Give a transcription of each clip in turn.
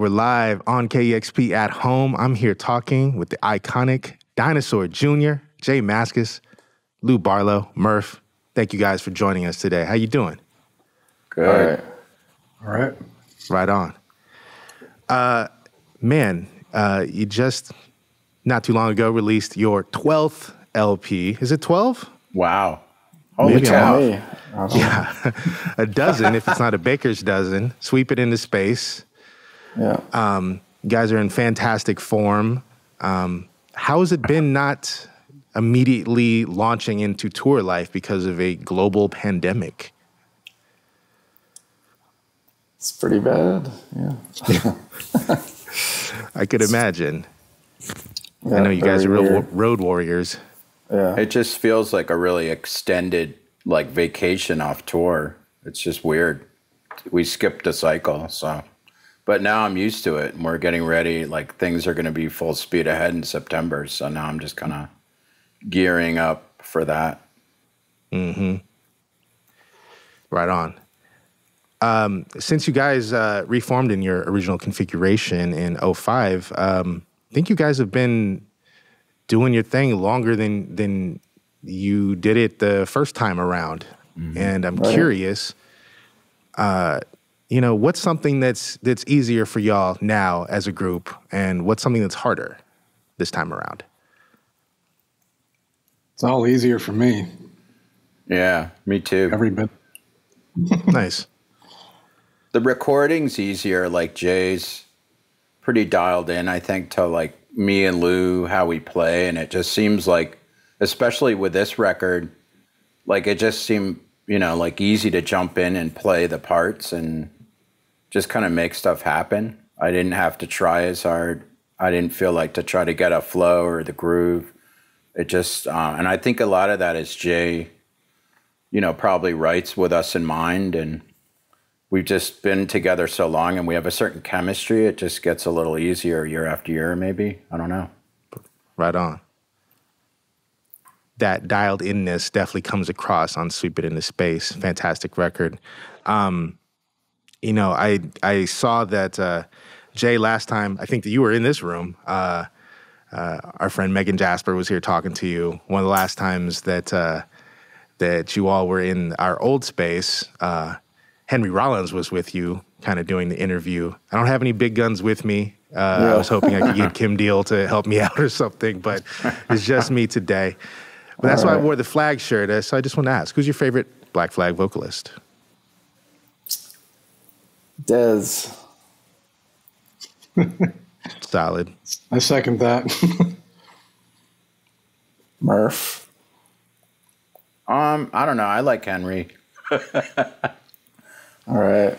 we're live on KEXP at home. I'm here talking with the iconic Dinosaur Jr., Jay Mascis, Lou Barlow, Murph. Thank you guys for joining us today. How you doing? Good. All right. Right on. You just not too long ago released your 12th LP. Is it 12? Wow. Holy cow. Yeah, a dozen if it's not a baker's dozen. Sweep it into space. Yeah. You guys are in fantastic form. How has it been not immediately launching into tour life because of a global pandemic? It's pretty bad. Yeah. I could imagine. Yeah, I know you guys are real weird. road warriors. Yeah. It just feels like a really extended vacation off tour. It's just weird. We skipped a cycle, so. But now I'm used to it, and we're getting ready. Things are going to be full speed ahead in September, so now I'm just kind of gearing up for that. Mm-hmm. Right on. Since you guys reformed in your original configuration in 2005, I think you guys have been doing your thing longer than you did it the first time around. Mm-hmm. And I'm curious, what's something that's easier for y'all now as a group, and what's something that's harder this time around? It's all easier for me. Yeah, me too. Every bit. Nice. The recording's easier. Jay's pretty dialed in, I think, to me and Lou, how we play, and it just seems especially with this record, it just seemed, easy to jump in and play the parts and just kind of make stuff happen. I didn't have to try as hard. I didn't feel like to try to get a flow or the groove. It just, and I think a lot of that is Jay, probably writes with us in mind, and we've just been together so long and we have a certain chemistry. It just gets a little easier year after year, maybe. I don't know. Right on. That dialed inness definitely comes across on Sweep It Into Space. Fantastic record. I saw that Jay, last time, I think that you were in this room, our friend Megan Jasper was here talking to you. One of the last times that you all were in our old space, Henry Rollins was with you, kind of doing the interview. I don't have any big guns with me. I was hoping I could get Kim Deal to help me out or something, but it's just me today. But that's why I wore the flag shirt. So I just want to ask, who's your favorite Black Flag vocalist? Dez. Solid. I second that. Murph. I don't know. I like Henry. All right.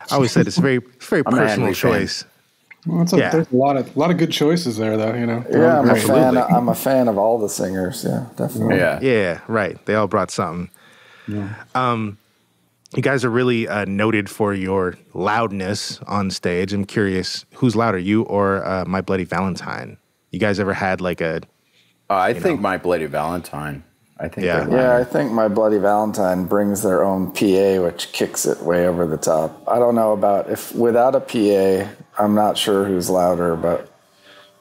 I always said it's a very personal choice. Well, there's a lot of good choices there, though. Yeah, I'm a fan of all the singers. Yeah, definitely. Yeah, right. They all brought something. Yeah. You guys are really noted for your loudness on stage. I'm curious, who's louder, you or My Bloody Valentine? You guys ever had I think My Bloody Valentine. I think. Yeah, I think My Bloody Valentine brings their own PA, which kicks it way over the top. I don't know about if without a PA, I'm not sure who's louder, but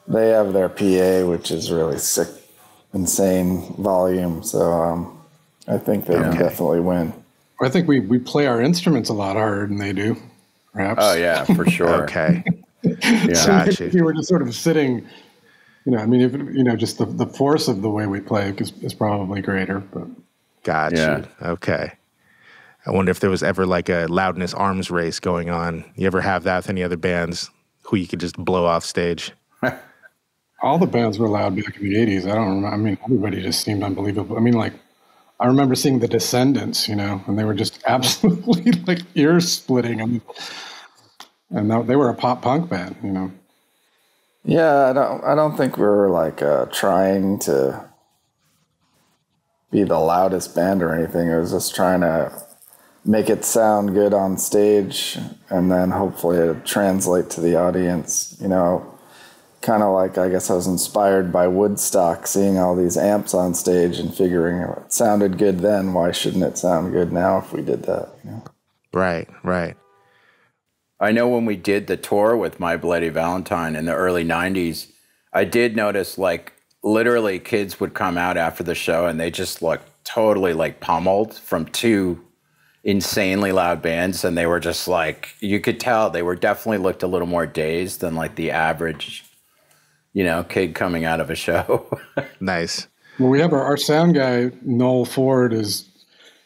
they have their PA, which is really sick, insane volume. So I think they can definitely win. I think we play our instruments a lot harder than they do, perhaps. Oh, yeah, for sure. Okay. So Gotcha. if you were just sort of sitting, just the force of the way we play is probably greater. But Gotcha. Yeah. Okay. I wonder if there was ever a loudness arms race going on. You ever have that with any other bands who you could just blow off stage? all the bands were loud back in the 80s. I don't remember. I mean, everybody just seemed unbelievable. I mean, I remember seeing the Descendants, and they were just absolutely ear splitting. And they were a pop punk band, Yeah, I don't think we were trying to be the loudest band or anything. It was just trying to make it sound good on stage, and then hopefully it translate to the audience. Kind of I guess I was inspired by Woodstock, seeing all these amps on stage and figuring it sounded good then. Why shouldn't it sound good now if we did that? Right. I know when we did the tour with My Bloody Valentine in the early 90s, I did notice like literally kids would come out after the show and they just looked totally like pummeled from two insanely loud bands. And they were just like, you could tell they were definitely looked a little more dazed than like the average, kid coming out of a show. Nice. Well, we have our sound guy, Noel Ford,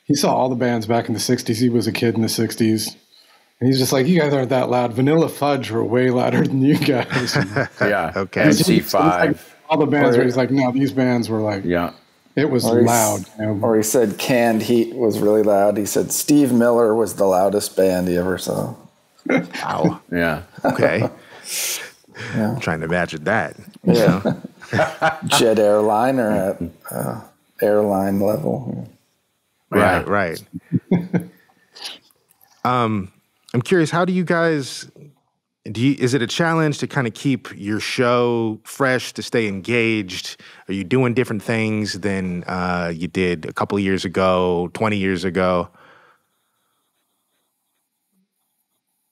he saw all the bands back in the 60s. He was a kid in the 60s. And he's just like, you guys aren't that loud. Vanilla Fudge were way louder than you guys. Yeah. Okay. C5. Like, all the bands where he's like, no, these bands were like, Yeah. it was loud. Or he said Canned Heat was really loud. He said Steve Miller was the loudest band he ever saw. Wow. Yeah. Okay. Yeah. I'm trying to imagine that. Yeah. Jet airliner at airline level. Right, right. I'm curious, how do you guys, is it a challenge to kind of keep your show fresh, to stay engaged? Are you doing different things than you did a couple of years ago, 20 years ago?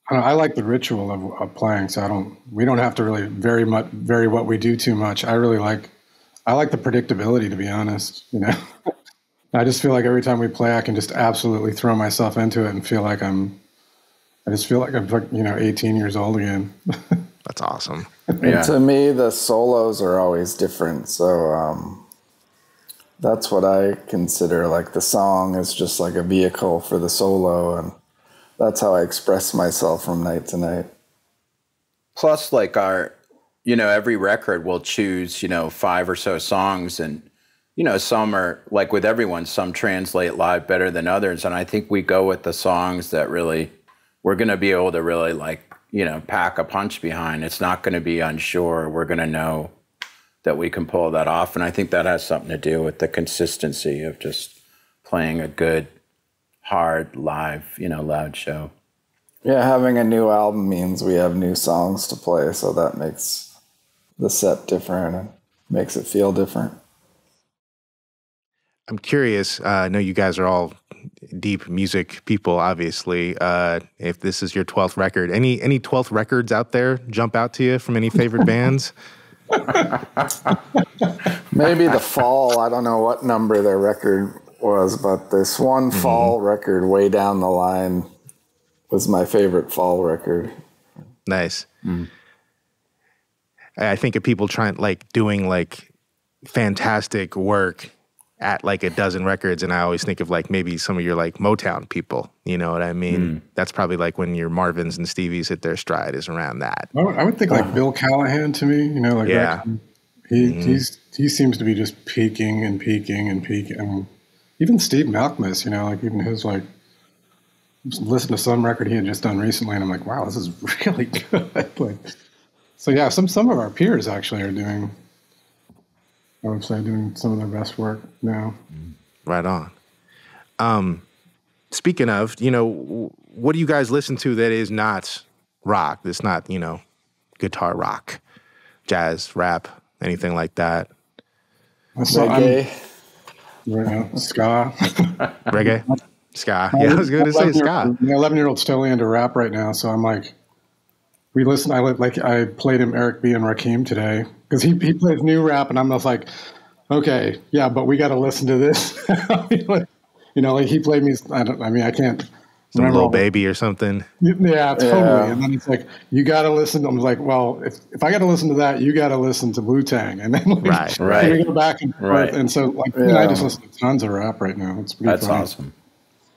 I like the ritual of playing, so we don't have to really vary what we do too much. I like the predictability, to be honest, I just feel like every time we play, I can just absolutely throw myself into it and feel like I'm 18 years old again. That's awesome. Yeah. To me, the solos are always different. So that's what I consider, like the song is just like a vehicle for the solo. And that's how I express myself from night to night. Plus, like every record will choose, 5 or so songs, and some are, like with everyone, some translate live better than others. And I think we go with the songs that really, we're going to be able to really pack a punch behind. It's not going to be unsure. We're going to know that we can pull that off. And I think that has something to do with the consistency of just playing a good, hard, live, loud show. Yeah, having a new album means we have new songs to play. So that makes the set different and makes it feel different. I'm curious, I know you guys are all deep music people, obviously. If this is your 12th record, any 12th records out there jump out to you from any favorite bands? Maybe The Fall. I don't know what number their record was, but this one Fall record way down the line was my favorite Fall record. Nice. I think of people doing fantastic work at a dozen records, and I always think of maybe some of your Motown people, you know what I mean? That's probably when your Marvins and Stevies hit their stride, is around that. I would think Bill Callahan to me, yeah. He seems to be just peaking and peaking and peaking. Even Steve Malkmus, even his listen to some record he had just done recently, and I'm like, wow, this is really good. So yeah, some of our peers actually are doing, I would say, doing some of their best work now. Right on. Speaking of, what do you guys listen to that is not rock? That's not, guitar rock, jazz, rap, anything like that? Reggae. Ska. Reggae? Ska. Yeah, I was going to say ska. My 11-year-old's totally into rap right now, so I'm like, I played him Eric B. and Rakim today, because he plays new rap, and I'm just like, okay, yeah, but we got to listen to this. He played me. I can't Some remember Little Baby or something. Yeah, totally. Yeah. And then it's like, you got to listen. I'm like, well, if I got to listen to that, you got to listen to Wu-Tang, and then right. We go back and forth. And so I just listen to tons of rap right now. It's pretty funny. Awesome.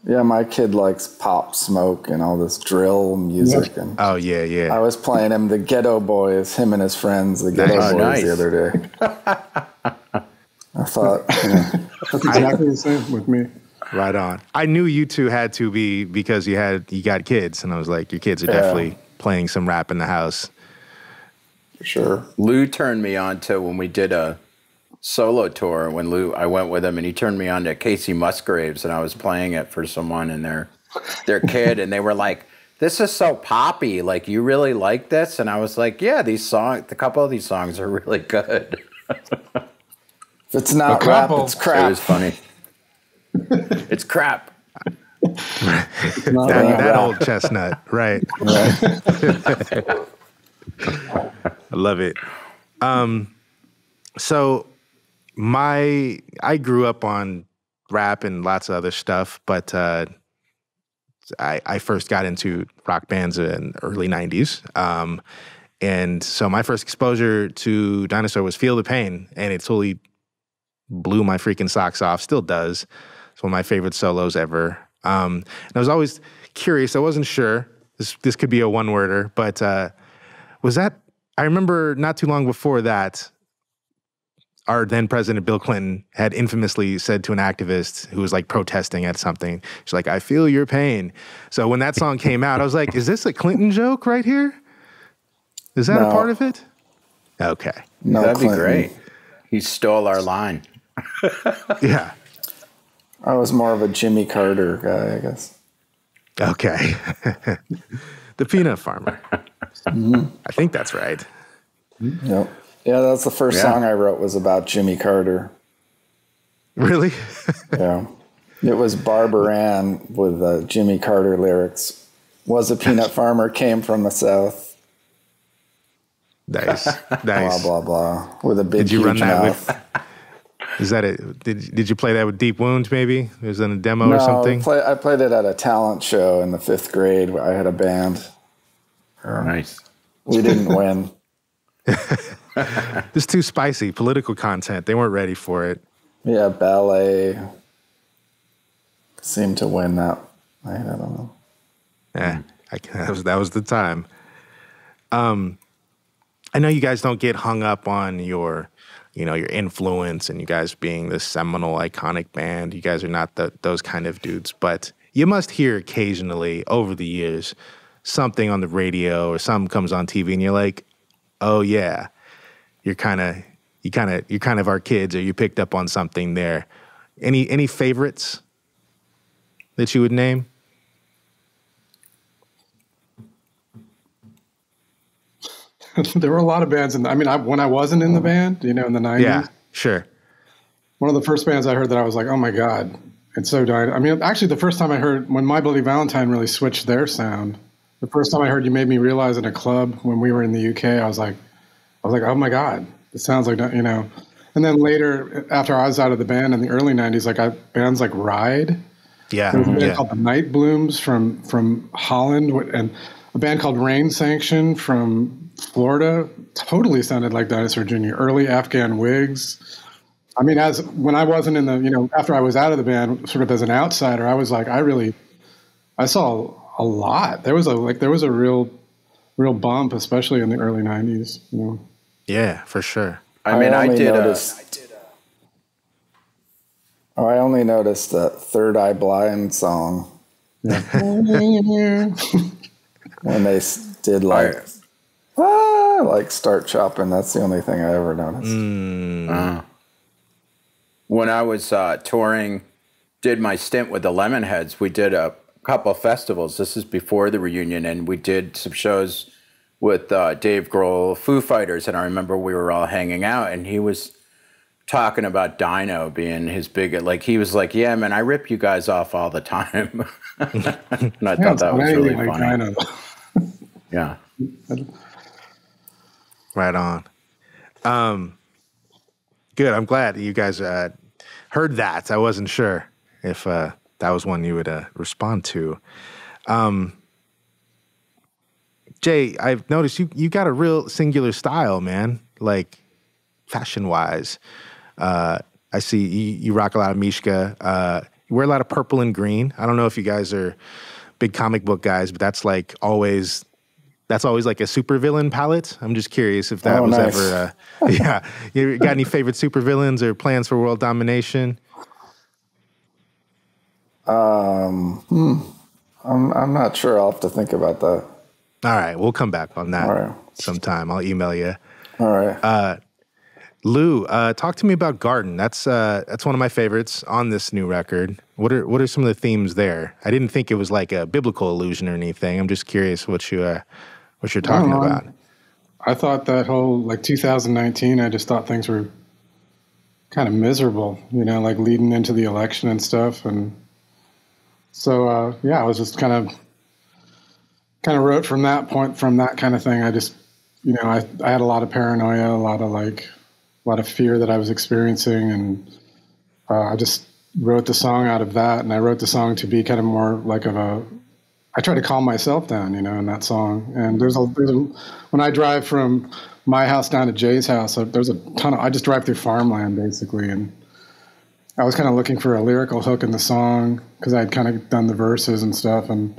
Yeah, my kid likes Pop Smoke and all this drill music. Yeah. And oh, yeah. I was playing him the Ghetto Boys, him and his friends, the Ghetto Boys the other day. I thought, That's exactly the same with me. Right on. I knew you two had to be, because you got kids, and I was like, your kids are definitely playing some rap in the house. For sure. Lou turned me on to, when we did a solo tour, I went with him, and he turned me on to Casey Musgraves, and I was playing it for someone and their kid, and they were like, this is so poppy, like, you really like this? And I was like, yeah, a couple of these songs are really good. If it's not rap, it's crap. It was funny. It's crap. that old chestnut, right? I love it. So I grew up on rap and lots of other stuff, but I first got into rock bands in the early 90s. And so my first exposure to Dinosaur was Feel the Pain, and it totally blew my freaking socks off, still does. It's one of my favorite solos ever. And I was always curious, I wasn't sure, this could be a one-worder, but was that, I remember not too long before that, our then president Bill Clinton had infamously said to an activist who was like protesting at something, she's like, I feel your pain. So when that song came out, I was like, is this a Clinton joke right here? Is that a part of it? Okay. No, that'd Clinton. be great. He stole our line. Yeah. I was more of a Jimmy Carter guy, I guess. Okay. The peanut farmer. I think that's right. Yep. Yeah, that's the first song I wrote was about Jimmy Carter. Really? Yeah. It was Barbara Ann with Jimmy Carter lyrics. Was a peanut farmer, came from the South. Nice. Blah, blah, blah. With a big, Did you run huge that mouth. Is that it? Did you play that with Deep Wounds, maybe? It was in a demo or something? I played it at a talent show in the 5th grade where I had a band. Nice. We didn't win. This is too spicy. Political content. They weren't ready for it. Yeah, ballet seemed to win that night. I don't know. Yeah, that was the time. I know you guys don't get hung up on your influence and you guys being this seminal, iconic band. You guys are not those kind of dudes, but you must hear occasionally over the years something on the radio or something comes on TV and you're like, oh yeah, you're kind of our kids, or you picked up on something there. Any favorites that you would name? There were a lot of bands, when I wasn't in the band, in the 90s. Yeah, sure. One of the first bands I heard that I was like, oh my God, it's so died. Actually, the first time I heard when My Bloody Valentine really switched their sound, the first time I heard You Made Me Realize in a club when we were in the UK, I was like, oh my God, it sounds like, And then later, after I was out of the band in the early 90s, bands like Ride. Yeah. There was a band called the Night Blooms from Holland, and a band called Rain Sanction from Florida. Totally sounded like Dinosaur Jr. Early Afghan Wigs. When I wasn't in the, after I was out of the band, sort of as an outsider, I was like, I saw a lot. There was a real bump, especially in the early 90s. Yeah, for sure. I only noticed the Third Eye Blind song. Yeah. When they did Start Chopping. That's the only thing I ever noticed. When I was touring, did my stint with the Lemonheads, we did a couple of festivals. This is before the reunion, and we did some shows with Dave Grohl, Foo Fighters, and I remember we were all hanging out, and he was talking about Dino being his big, he was like, yeah, man, I rip you guys off all the time. And I thought that was really funny. Yeah. Right on. Good. I'm glad you guys heard that. I wasn't sure if that was one you would respond to. Jay, I've noticed you got a real singular style, man, like fashion-wise. I see you rock a lot of Mishka. You wear a lot of purple and green. I don't know if you guys are big comic book guys, but that's always like a supervillain palette. I'm just curious if that was nice. ever, yeah. You got any favorite supervillains or plans for world domination? I'm not sure. I'll have to think about that. All right, we'll come back on that sometime. I'll email you. All right. Lou, talk to me about Garden. That's one of my favorites on this new record. What are some of the themes there? I didn't think it was like a biblical allusion or anything. I'm just curious what you're talking about. I thought that whole 2019. I just thought things were kind of miserable. Leading into the election and stuff, and So yeah, I was just kind of wrote from that point, from that kind of thing. I just, you know, I had a lot of paranoia, a lot of fear that I was experiencing, and I just wrote the song out of that. And I wrote the song to be kind of more like I try to calm myself down, you know, in that song. And when I drive from my house down to Jay's house, there's a ton of, I just drive through farmland basically. And I was kind of looking for a lyrical hook in the song because I'd kind of done the verses and stuff. And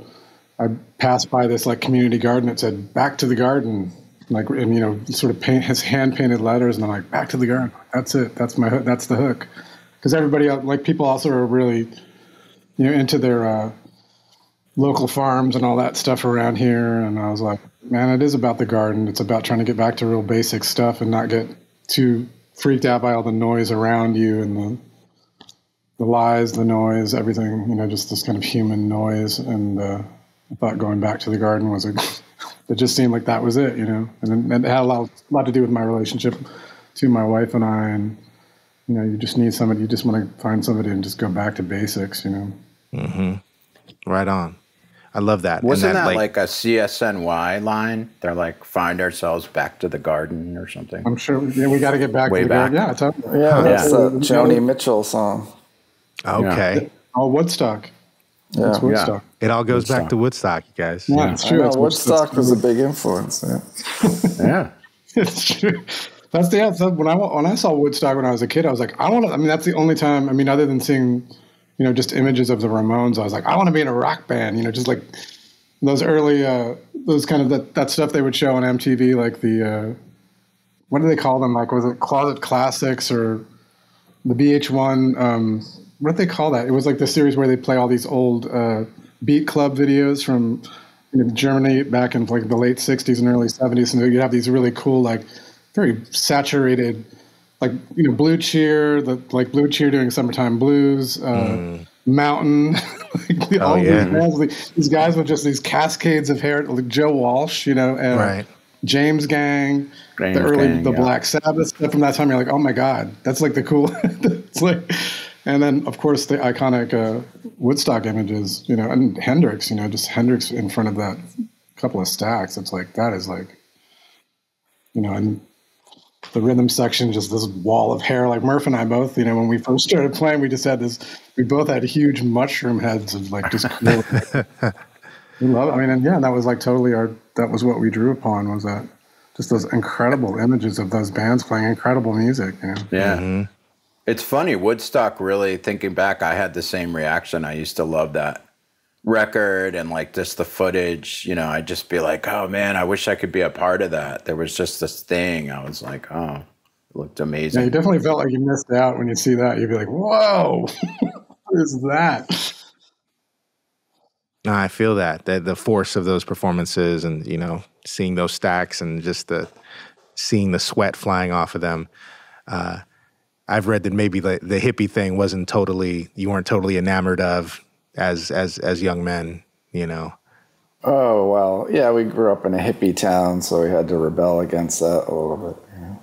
I passed by this like community garden that said "Back to the Garden," like, and, you know, sort of his hand painted letters. And I'm like, "Back to the Garden." That's it. That's my hook. That's the hook. Because everybody else, like, people also are really, you know, into their local farms and all that stuff around here. And I was like, man, it is about the garden. It's about trying to get back to real basic stuff and not get too freaked out by all the noise around you and the lies, the noise, everything, you know, just this kind of human noise. And I thought going back to the garden was it just seemed like that was it, you know. And it had a lot to do with my relationship to my wife and I. And, you know, you just need somebody, you just want to find somebody and just go back to basics, you know. Mm-hmm. Right on. I love that. Wasn't that like a CSNY line? They're like, find ourselves back to the garden or something. I'm sure we got to get back to the garden. Yeah, that's a Joni Mitchell song. Okay. Yeah. Oh, Woodstock. Yeah. It's Woodstock. It all goes back to Woodstock, you guys. Yeah, it's true. Woodstock was a big influence. Yeah. Yeah. It's true. When I saw Woodstock when I was a kid, I was like, that's the only time, I mean, other than seeing, you know, just images of the Ramones, I was like, I want to be in a rock band, you know, just like those early, those kind of that stuff they would show on MTV, like the, what do they call them? Like, was it Closet Classics or the VH1? What do they call that? It was like the series where they play all these old Beat Club videos from, you know, Germany back in like the late 60s and early 70s. And you'd have these really cool, like, very saturated, like, you know, Blue Cheer, Blue Cheer doing Summertime Blues, Mountain, these guys with just these cascades of hair, like Joe Walsh, you know, and James Gang, the Black Sabbath stuff from that time. You're like, oh my God, that's like the cool. It's like, and then of course the iconic Woodstock images, you know, and Hendrix, you know, just Hendrix in front of that couple of stacks. It's like, that is like, you know, and the rhythm section, just this wall of hair. Like Murph and I both, you know, when we first started playing, we just had we both had huge mushroom heads of like just cool. We love it. I mean, and yeah, that was like totally that was what we drew upon, was that just those incredible images of those bands playing incredible music. You know? Yeah. Mm-hmm. It's funny, Woodstock, really, thinking back, I had the same reaction. I used to love that record and like just the footage, you know, I'd just be like, oh man, I wish I could be a part of that. There was just this thing. I was like, oh, it looked amazing. Yeah, you definitely felt like you missed out when you see that. You'd be like, whoa, what is that? No, I feel that the force of those performances and, you know, seeing those stacks and just seeing the sweat flying off of them. I've read that maybe the hippie thing you weren't totally enamored of as young men, you know. Oh, well, yeah, we grew up in a hippie town, so we had to rebel against that a little bit. You know?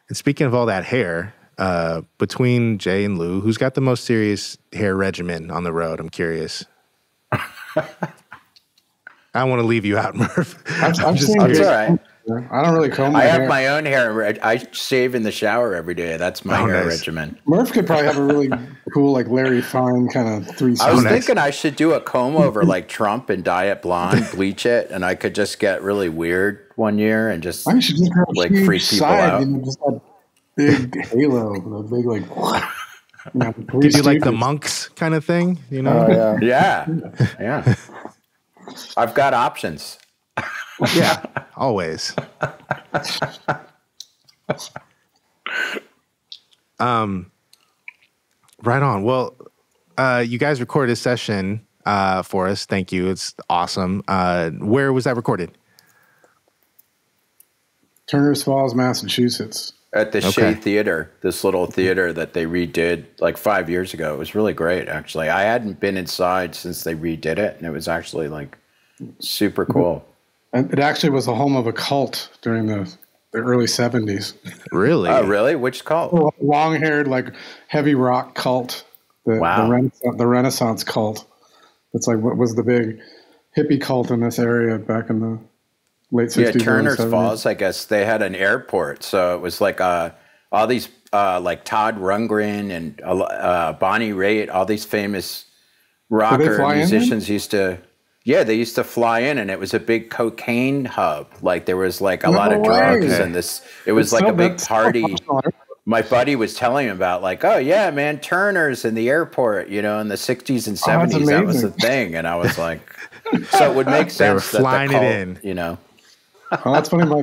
And speaking of all that hair, between Jay and Lou, who's got the most serious hair regimen on the road? I'm curious. I want to leave you out, Murph. I'm just curious. That's all right. I don't really comb my hair. I have my own hair. I shave in the shower every day. That's my hair regimen. Murph could probably have a really cool, like Larry Fine kind of 360. I was thinking I should do a comb over like Trump and dye it blonde, bleach it, and I could just get really weird one year and just like freak people out. You know, just that big halo, the big like. You know, did you like the monks kind of thing? You know? Yeah. I've got options. Yeah, always. Right on. Well, you guys recorded a session for us. Thank you. It's awesome. Where was that recorded? Turners Falls, Massachusetts. At the Shea Theater, this little theater that they redid like 5 years ago. It was really great, actually. I hadn't been inside since they redid it, and it was actually like super cool. And it actually was the home of a cult during the early 70s. Really? Oh, really? Which cult? Long-haired, like heavy rock cult the Renaissance cult. It's like what was the big hippie cult in this area back in the late 60s. Yeah, Turner's Falls, I guess they had an airport. So it was like all these like Todd Rundgren and Bonnie Raitt, all these famous rocker musicians used to, they used to fly in, and it was a big cocaine hub. Like there was like a lot of drugs and it was like a big party. My buddy was telling him about like, oh yeah, man, Turner's in the airport, in the 60s and 70s. That was the thing. And I was like, so it would make sense. They were flying that it in. Oh, that's funny. My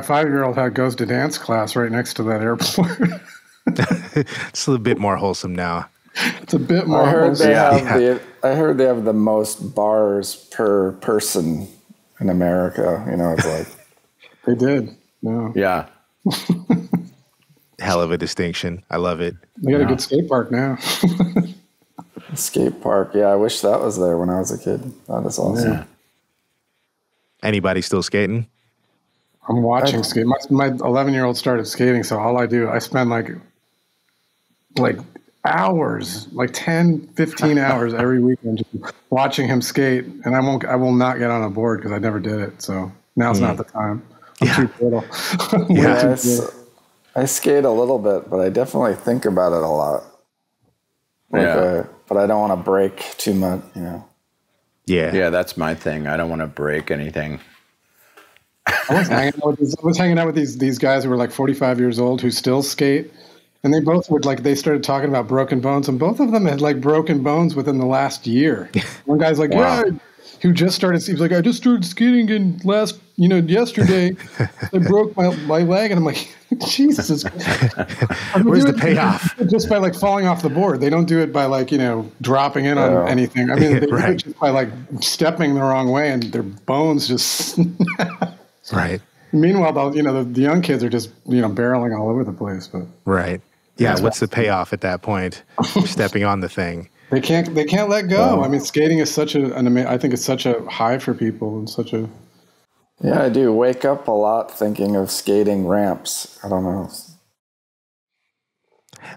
5-year-old goes to dance class right next to that airport. It's a little bit more wholesome now. It's a bit more. I heard they have the most bars per person in America. It's like they did. No. Yeah. Hell of a distinction. I love it. They got a good skate park now. Skate park. Yeah, I wish that was there when I was a kid. That is awesome. Yeah. Anybody still skating? I'm watching skate. My 11-year-old started skating, so all I do, I spend like hours, like 10, 15 hours every weekend just watching him skate, and I will not get on a board because I never did it. So now's not the time. I'm too little. I skate a little bit, but I definitely think about it a lot. But I don't want to break too much, Yeah, that's my thing. I don't want to break anything. I was hanging out with these guys who were like 45 years old who still skate, and they both would they started talking about broken bones, and both of them had like broken bones within the last year. One guy's like, who just started. He was like, I just started skating in yesterday. I broke my leg, and I'm like, Jesus. Where's the payoff? Just by falling off the board. They don't do it by dropping in on anything. I mean, they do it just by stepping the wrong way, and their bones just. Right. Meanwhile, the young kids are just barreling all over the place. But right. Yeah. What's the payoff at that point? Stepping on the thing. They can't let go. I mean, skating is such I think it's such a high for people and such a. Yeah, I do wake up a lot thinking of skating ramps. I don't know.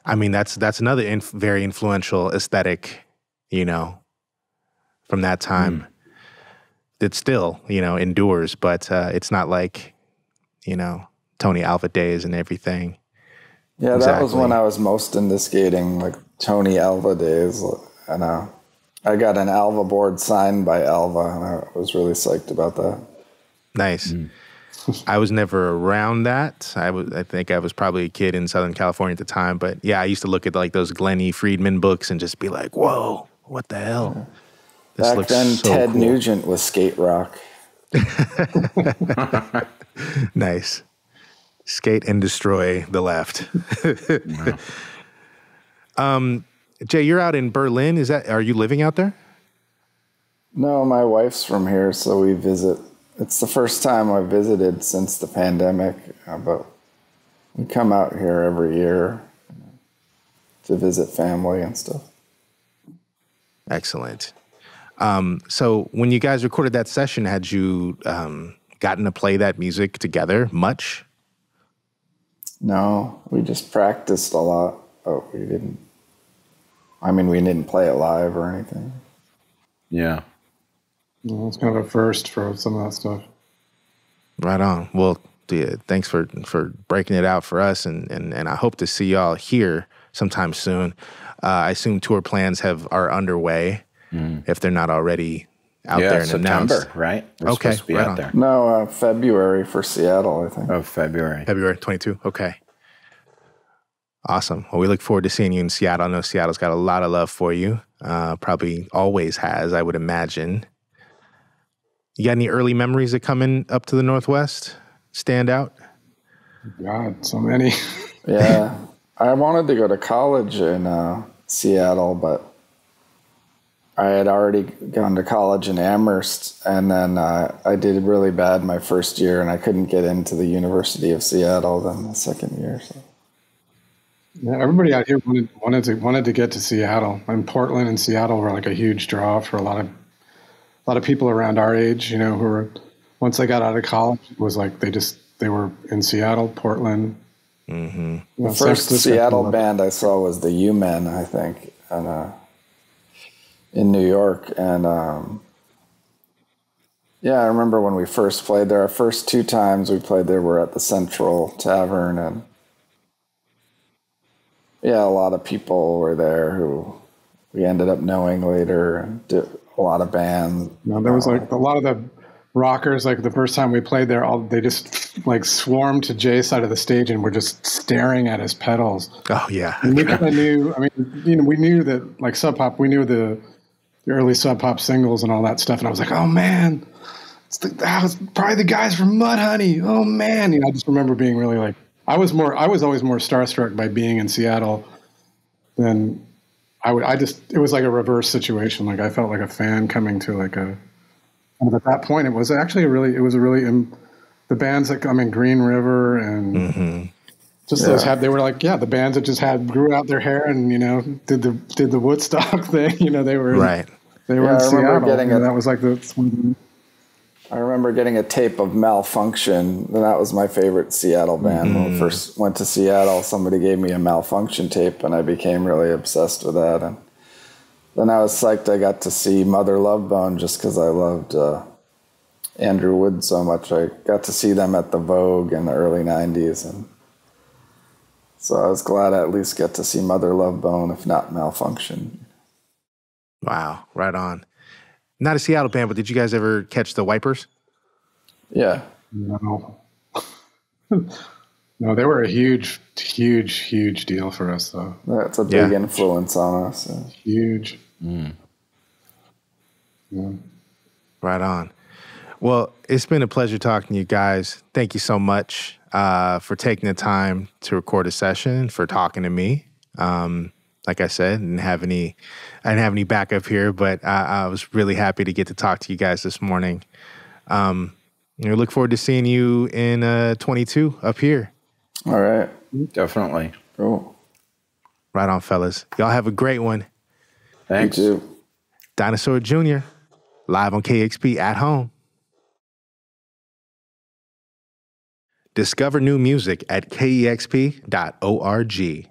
I mean, that's another very influential aesthetic, from that time. It still, endures, but it's not like, Tony Alva days and everything. Yeah, that was when I was most into skating, like Tony Alva days. And I got an Alva board signed by Alva, and I was really psyched about that. Nice. I was never around that. I think I was probably a kid in Southern California at the time. But yeah, I used to look at those Glenn E. Friedman books and just be like, whoa, what the hell? This Back looks then, so Ted cool. Nugent was skate rock. Nice. Skate and destroy the left. Jay, you're out in Berlin. Are you living out there? No, my wife's from here, so we visit. It's the first time I've visited since the pandemic, but we come out here every year to visit family and stuff. Excellent. So when you guys recorded that session, had you gotten to play that music together much? No, we just practiced a lot, but we didn't play it live or anything. Yeah. Well, it's kind of a first for some of that stuff. Right on. Well, thanks for breaking it out for us, and I hope to see y'all here sometime soon. I assume tour plans are underway, if they're not already out there and September, announced. Right? We're supposed to be out there. No, February for Seattle, I think. Oh, February. February 22. Okay. Awesome. Well, we look forward to seeing you in Seattle. I know Seattle's got a lot of love for you. Probably always has, I would imagine. You got any early memories of coming up to the Northwest stand out? God, so many. Yeah. I wanted to go to college in Seattle, but I had already gone to college in Amherst, and then I did really bad my first year, and I couldn't get into the University of Seattle then the second year. So. Yeah, everybody out here wanted to get to Seattle, and Portland and Seattle were like a huge draw for a lot of people around our age, who were, once they got out of college, it was like they were in Seattle, Portland, The first Seattle band I saw was the U-Men, I think, in New York. And I remember when we first played there. Our first 2 times we played there were at the Central Tavern. And a lot of people were there who we ended up knowing later, and did a lot of bands. There was like a lot of the rockers, like the first time we played there, they just like swarmed to Jay's side of the stage and were just staring at his pedals. Oh yeah. And we kind of knew, we knew that like Sub Pop, we knew the early Sub Pop singles and all that stuff. And I was like, oh man, that was probably the guys from Mudhoney. Oh man. I just remember being really like, I was always more starstruck by being in Seattle than it was like a reverse situation. Like I felt like a fan coming to like and at that point, it was actually the bands that Green River and just those they were like, the bands that just grew out their hair and, did the Woodstock thing, they were, right. They were in Seattle. That was like I remember getting a tape of Malfunction, and that was my favorite Seattle band. When we first went to Seattle, somebody gave me a Malfunction tape, and I became really obsessed with that. And then I was psyched I got to see Mother Love Bone just because I loved Andrew Wood so much. I got to see them at the Vogue in the early 90s, and so I was glad I at least get to see Mother Love Bone, if not Malfunction. Wow, right on. Not a Seattle band, but did you guys ever catch the Wipers? Yeah. No. No, they were a huge, huge, huge deal for us, though. That's a big influence on us. So. Huge. Yeah. Right on. Well, it's been a pleasure talking to you guys. Thank you so much for taking the time to record a session, for talking to me. Like I said, I didn't have any backup here, but I was really happy to get to talk to you guys this morning. Look forward to seeing you in 22 up here. All right. Definitely. Cool. Right on, fellas. Y'all have a great one. Thanks. You too. Dinosaur Jr., live on KEXP at home. Discover new music at KEXP.org.